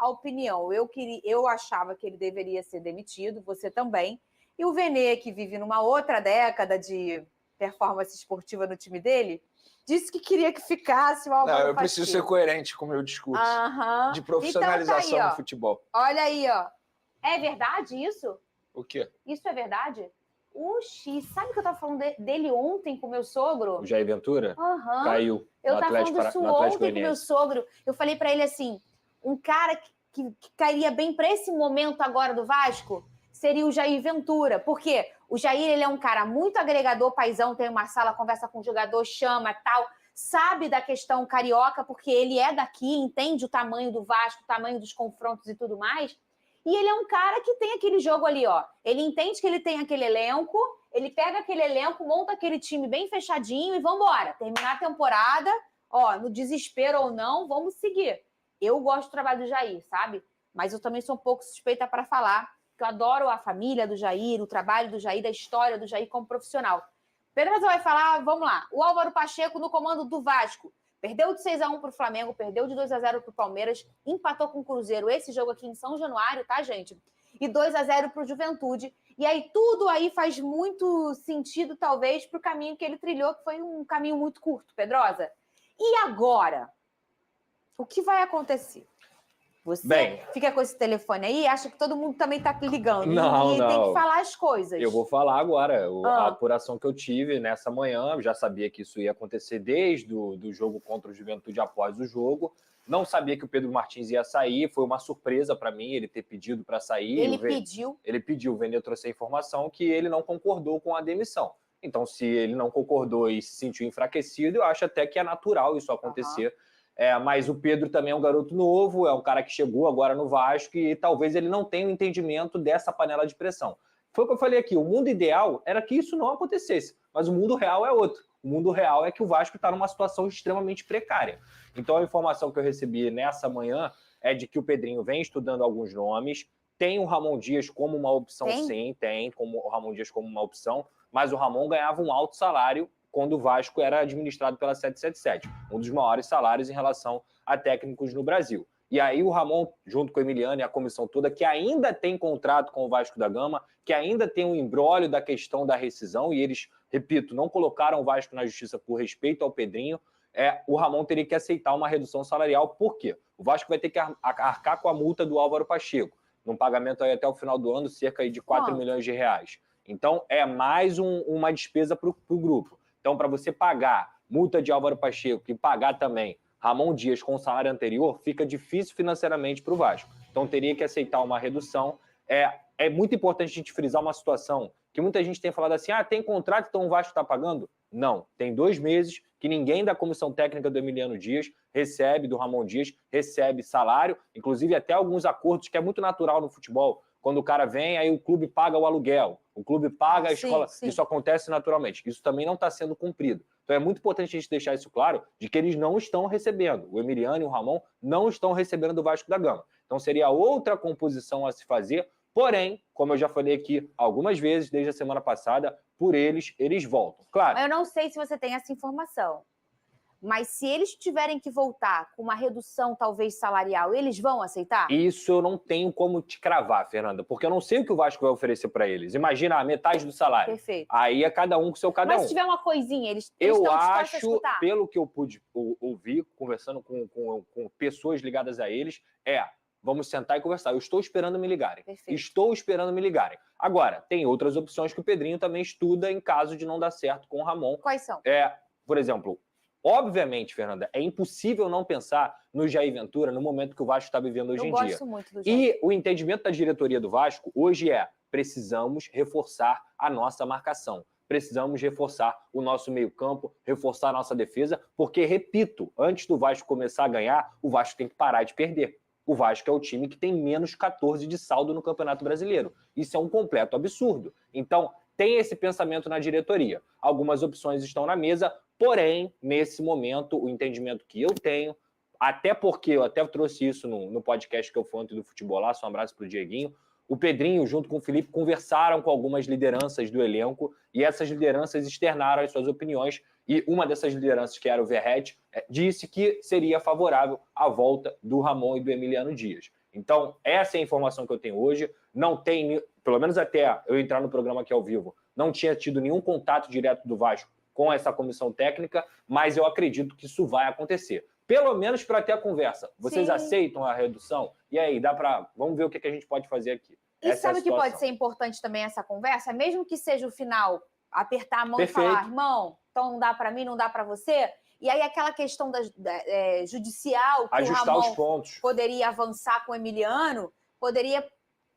a opinião. Eu achava que ele deveria ser demitido, você também. E o Vene, que vive numa outra década de performance esportiva no time dele, disse que queria que ficasse o Álvaro Pacheco. Não, eu preciso ser coerente com o meu discurso de profissionalização então, tá aí, no futebol. Olha aí, ó. É verdade isso? O quê? Isso é verdade? Oxi, sabe que eu tava falando dele ontem com o meu sogro? O Jair Ventura? Caiu. Eu tava falando isso ontem com o meu sogro. Eu falei pra ele assim, um cara que cairia bem pra esse momento agora do Vasco seria o Jair Ventura. Por quê? O Jair, ele é um cara muito agregador, paizão, tem uma sala, conversa com o jogador, chama, tal, sabe da questão carioca, porque ele é daqui, entende o tamanho do Vasco, o tamanho dos confrontos e tudo mais. E ele é um cara que tem aquele jogo ali, ó. Ele entende que ele tem aquele elenco, ele pega aquele elenco, monta aquele time bem fechadinho e vambora. Terminar a temporada, ó, no desespero ou não, vamos seguir. Eu gosto do trabalho do Jair, sabe? Mas eu também sou um pouco suspeita para falar, que eu adoro a família do Jair, o trabalho do Jair, a história do Jair como profissional. Pedro vai falar, vamos lá, o Álvaro Pacheco no comando do Vasco. Perdeu de 6-1 para o Flamengo, perdeu de 2-0 para o Palmeiras, empatou com o Cruzeiro, esse jogo aqui em São Januário, tá, gente? E 2-0 para o Juventude. E aí tudo aí faz muito sentido, talvez, para o caminho que ele trilhou, que foi um caminho muito curto, Pedrosa. E agora? O que vai acontecer? Você fica com esse telefone aí, acha que todo mundo também tá ligando. Não, e tem que falar as coisas. Eu vou falar agora. A apuração que eu tive nessa manhã, eu já sabia que isso ia acontecer desde do jogo contra o Juventude após o jogo. Não sabia que o Pedro Martins ia sair, foi uma surpresa para mim ele ter pedido para sair. Ele pediu, o Vene trouxe a informação que ele não concordou com a demissão. Então, se ele não concordou e se sentiu enfraquecido, eu acho até que é natural isso acontecer. Mas o Pedro também é um garoto novo, é um cara que chegou agora no Vasco e talvez ele não tenha o entendimento dessa panela de pressão. Foi o que eu falei aqui, o mundo ideal era que isso não acontecesse, mas o mundo real é outro. O mundo real é que o Vasco está numa situação extremamente precária. Então a informação que eu recebi nessa manhã é de que o Pedrinho vem estudando alguns nomes, tem o Ramon Dias como uma opção, tem como o Ramon Dias como uma opção, mas o Ramon ganhava um alto salário quando o Vasco era administrado pela 777, um dos maiores salários em relação a técnicos no Brasil. E aí o Ramon, junto com o Emiliano e a comissão toda, que ainda tem contrato com o Vasco da Gama, que ainda tem um imbróglio da questão da rescisão, e eles, repito, não colocaram o Vasco na justiça por respeito ao Pedrinho, o Ramon teria que aceitar uma redução salarial. Por quê? O Vasco vai ter que arcar com a multa do Álvaro Pacheco, num pagamento aí até o final do ano, cerca de 4 milhões de reais. Então, é mais uma despesa para o grupo. Então, para você pagar multa de Álvaro Pacheco e pagar também Ramon Dias com o salário anterior, fica difícil financeiramente para o Vasco. Então, teria que aceitar uma redução. É muito importante a gente frisar uma situação que muita gente tem falado assim, tem contrato, então o Vasco está pagando? Não, tem 2 meses que ninguém da comissão técnica do Emiliano Dias recebe, do Ramon Dias, recebe salário, inclusive até alguns acordos que é muito natural no futebol. Quando o cara vem, aí o clube paga o aluguel, o clube paga a escola. Sim. Isso acontece naturalmente. Isso também não está sendo cumprido. Então é muito importante a gente deixar isso claro, de que eles não estão recebendo. O Emiliano e o Ramon não estão recebendo do Vasco da Gama. Então seria outra composição a se fazer, porém, como eu já falei aqui algumas vezes, desde a semana passada, por eles voltam. Claro. Eu não sei se você tem essa informação. Mas se eles tiverem que voltar com uma redução, talvez, salarial, eles vão aceitar? Isso eu não tenho como te cravar, Fernanda, porque eu não sei o que o Vasco vai oferecer para eles. Imagina a metade do salário. Perfeito. Aí é cada um com seu cada um. Mas se tiver uma coisinha, eles eu estão dispostos acho, a escutar? Pelo que eu pude ouvir, conversando com pessoas ligadas a eles, vamos sentar e conversar. Eu estou esperando me ligarem. Perfeito. Estou esperando me ligarem. Agora, tem outras opções que o Pedrinho também estuda em caso de não dar certo com o Ramon. Quais são? Por exemplo, obviamente, Fernanda, é impossível não pensar no Jair Ventura no momento que o Vasco está vivendo hoje em dia. Eu gosto muito do Jair. E o entendimento da diretoria do Vasco hoje precisamos reforçar a nossa marcação. Precisamos reforçar o nosso meio-campo, reforçar a nossa defesa, porque, repito, antes do Vasco começar a ganhar, o Vasco tem que parar de perder. O Vasco é o time que tem menos 14 de saldo no Campeonato Brasileiro. Isso é um completo absurdo. Então, tem esse pensamento na diretoria. Algumas opções estão na mesa, porém, nesse momento, o entendimento que eu tenho, até porque eu até trouxe isso no podcast que eu fui ontem do Futebolaço, um abraço para o Dieguinho, o Pedrinho, junto com o Felipe, conversaram com algumas lideranças do elenco e essas lideranças externaram as suas opiniões e uma dessas lideranças, que era o Verratti, disse que seria favorável à volta do Ramon e do Emiliano Dias. Então, essa é a informação que eu tenho hoje. Não tem, pelo menos até eu entrar no programa aqui ao vivo, não tinha tido nenhum contato direto do Vasco com essa comissão técnica, mas eu acredito que isso vai acontecer. Pelo menos para ter a conversa. Vocês aceitam a redução? E aí, vamos ver o que a gente pode fazer aqui. E sabe o que pode ser importante também essa conversa? Mesmo que seja o final, apertar a mão e falar, irmão, então não dá para mim, não dá para você. E aí aquela questão judicial que ajustar o Ramon os pontos. Poderia avançar com o Emiliano, poderia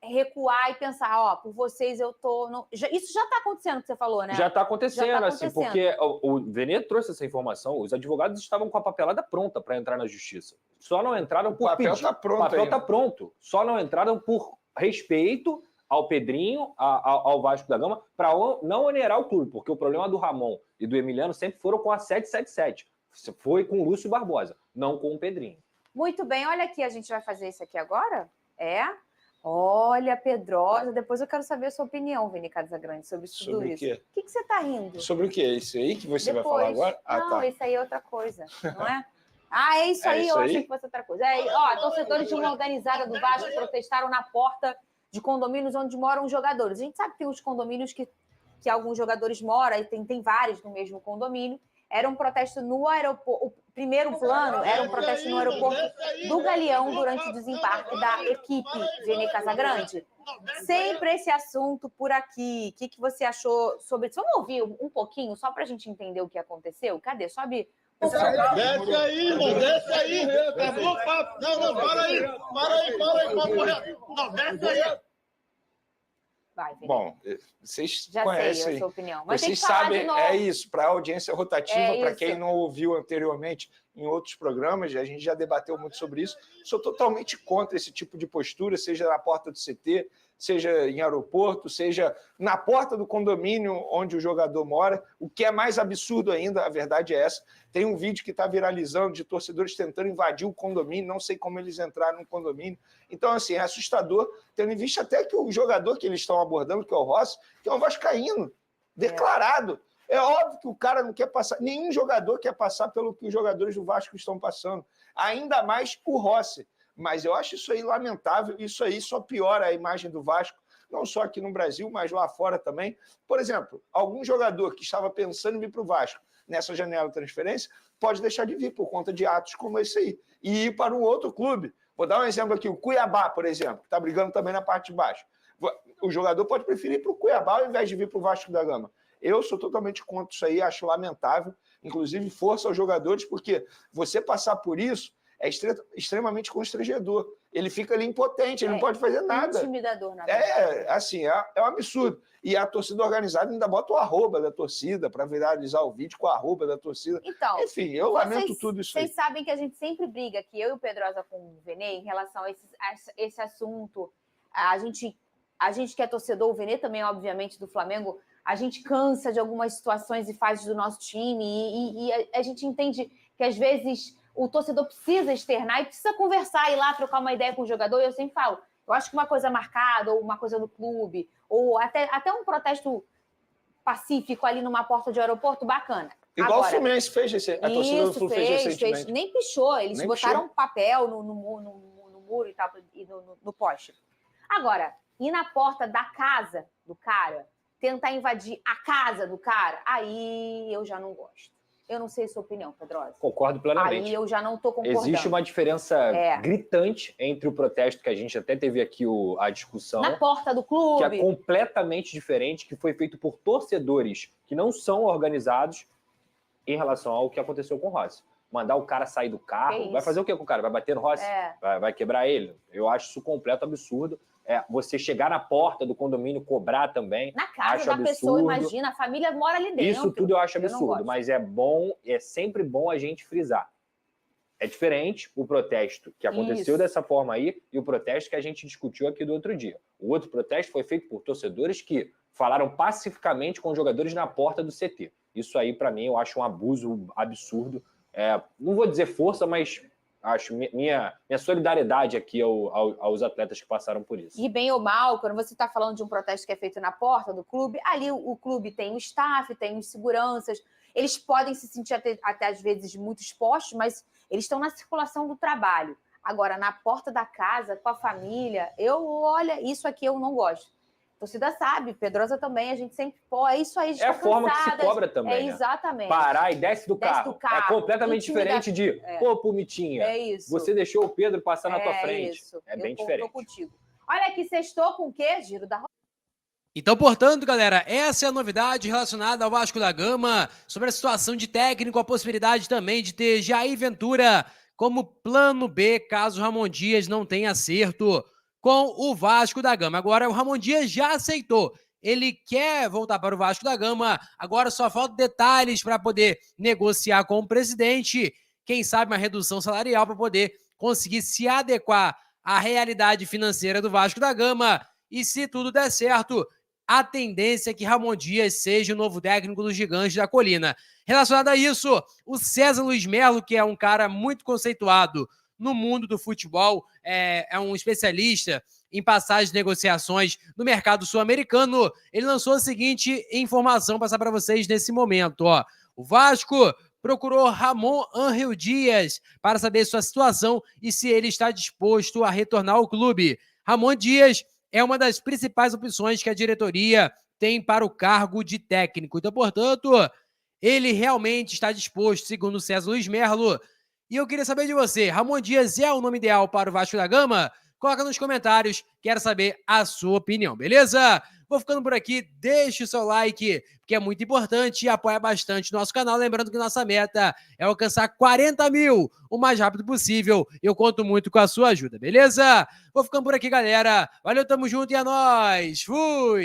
recuar e pensar, por vocês eu tô... Isso já está acontecendo, que você falou, né? Já está acontecendo, assim, porque o Vene trouxe essa informação, os advogados estavam com a papelada pronta para entrar na justiça. Só não entraram por pedir. Está pronto. O papel está pronto. Só não entraram por respeito ao Pedrinho, ao Vasco da Gama, para não onerar o clube, porque o problema do Ramon e do Emiliano sempre foram com a 777. Foi com o Lúcio Barbosa, não com o Pedrinho. Muito bem, olha aqui, a gente vai fazer isso aqui agora? Olha, Pedrosa, depois eu quero saber a sua opinião, Vini Casagrande, sobre tudo isso. O que você está rindo? Sobre o quê? Isso aí que você vai falar agora? Não, isso aí é outra coisa, não é? É isso aí, eu achei que fosse outra coisa. Torcedores de uma organizada do Vasco protestaram na porta de condomínios onde moram os jogadores. A gente sabe que tem os condomínios que alguns jogadores moram, e tem vários no mesmo condomínio. Era um protesto no aeroporto. O primeiro plano era um protesto no aeroporto do Galeão durante o desembarque da equipe Vene Casagrande. Sempre esse assunto por aqui. O que você achou sobre isso? Vamos ouvir um pouquinho, só para a gente entender o que aconteceu? Cadê? Sobe. Desce aí, irmão, desce aí. Acabou o papo. Não, para aí. Papo reto. Não, desce aí. Vai, Vini. Bom, vocês já conhecem, sei a sua opinião. Mas vocês tem que falar sabem, de novo. é isso, para a audiência rotativa, para isso. quem não ouviu anteriormente em outros programas, a gente já debateu muito sobre isso. Sou totalmente contra esse tipo de postura, seja na porta do CT, seja em aeroporto, seja na porta do condomínio onde o jogador mora. O que é mais absurdo ainda, a verdade é essa. Tem um vídeo que está viralizando de torcedores tentando invadir o condomínio, não sei como eles entraram no condomínio. Então, assim, é assustador, tendo em vista até que o jogador que eles estão abordando, que é o Rossi, que é um vascaíno, declarado. É óbvio que o cara não quer passar, nenhum jogador quer passar pelo que os jogadores do Vasco estão passando, ainda mais o Rossi. Mas eu acho isso aí lamentável, isso aí só piora a imagem do Vasco, não só aqui no Brasil, mas lá fora também. Por exemplo, algum jogador que estava pensando em vir para o Vasco nessa janela de transferência pode deixar de vir por conta de atos como esse aí e ir para um outro clube. Vou dar um exemplo aqui, o Cuiabá, por exemplo, que está brigando também na parte de baixo. O jogador pode preferir ir para o Cuiabá ao invés de vir para o Vasco da Gama. Eu sou totalmente contra isso aí, acho lamentável, inclusive força aos jogadores, porque você passar por isso é extremamente constrangedor. Ele fica ali impotente, ele não pode fazer nada. Intimidador, na verdade. Assim, é um absurdo. E a torcida organizada ainda bota o arroba da torcida para viralizar o vídeo com o arroba da torcida. Então, enfim, eu lamento tudo isso aí. Vocês sabem que a gente sempre briga aqui, eu e o Pedrosa com o Vene, em relação a esse assunto. A gente que é torcedor, o Vene também, obviamente, do Flamengo, a gente cansa de algumas situações e fases do nosso time e a gente entende que, às vezes, o torcedor precisa externar e precisa conversar, ir lá trocar uma ideia com o jogador. E eu sempre falo, eu acho que uma coisa marcada, ou uma coisa no clube, ou até um protesto pacífico ali numa porta de aeroporto, bacana. Igual agora, o Fluminense fez, a torcida do Fluminense fez recentemente. Nem pichou, eles botaram papel no muro e tal, e no poste. Agora, ir na porta da casa do cara, tentar invadir a casa do cara, aí eu já não gosto. Eu não sei a sua opinião, Pedrosa. Concordo plenamente. Aí eu já não estou concordando. Existe uma diferença gritante entre o protesto, que a gente até teve aqui a discussão... Na porta do clube. Que é completamente diferente, que foi feito por torcedores que não são organizados em relação ao que aconteceu com o Rossi. Mandar o cara sair do carro, vai fazer o quê com o cara? Vai bater no Rossi? Vai quebrar ele? Eu acho isso completo absurdo. Você chegar na porta do condomínio, cobrar também. Na casa da pessoa, imagina, a família mora ali dentro. Isso tudo eu acho absurdo, mas é sempre bom a gente frisar. É diferente o protesto que aconteceu dessa forma aí e o protesto que a gente discutiu aqui do outro dia. O outro protesto foi feito por torcedores que falaram pacificamente com os jogadores na porta do CT. Isso aí, para mim, eu acho um abuso absurdo. Não vou dizer força, mas... acho minha solidariedade aqui aos atletas que passaram por isso. E bem ou mal, quando você está falando de um protesto que é feito na porta do clube, ali o clube tem o staff, tem os seguranças, eles podem se sentir até às vezes muito expostos, mas eles estão na circulação do trabalho. Agora, na porta da casa, com a família, olha, isso aqui eu não gosto. A torcida sabe, Pedrosa também, a gente sempre, é isso aí, a gente a forma que se cobra também, né? Exatamente. Parar e desce do carro. É completamente diferente de, pô, Pumitinha, você deixou o Pedro passar na tua frente. Isso. É bem diferente. Eu tô contigo. Olha aqui, sextou com o quê? Giro da rodada. Então, portanto, galera, essa é a novidade relacionada ao Vasco da Gama, sobre a situação de técnico, a possibilidade também de ter Jair Ventura como plano B, caso o Ramon Dias não tenha acerto com o Vasco da Gama. Agora, o Ramon Dias já aceitou. Ele quer voltar para o Vasco da Gama, agora só falta detalhes para poder negociar com o presidente, quem sabe uma redução salarial para poder conseguir se adequar à realidade financeira do Vasco da Gama. E se tudo der certo, a tendência é que Ramon Dias seja o novo técnico do Gigante da Colina. Relacionado a isso, o César Luiz Melo, que é um cara muito conceituado no mundo do futebol, é um especialista em passagens de negociações no mercado sul-americano, ele lançou a seguinte informação para passar para vocês nesse momento. O Vasco procurou Ramon Ángel Dias para saber sua situação e se ele está disposto a retornar ao clube. Ramon Dias é uma das principais opções que a diretoria tem para o cargo de técnico. Então, portanto, ele realmente está disposto, segundo o César Luiz Melo. E eu queria saber de você, Ramon Dias é o nome ideal para o Vasco da Gama? Coloca nos comentários, quero saber a sua opinião, beleza? Vou ficando por aqui, deixe o seu like, porque é muito importante e apoia bastante o nosso canal. Lembrando que nossa meta é alcançar 40 mil o mais rápido possível. Eu conto muito com a sua ajuda, beleza? Vou ficando por aqui, galera. Valeu, tamo junto e é nóis. Fui!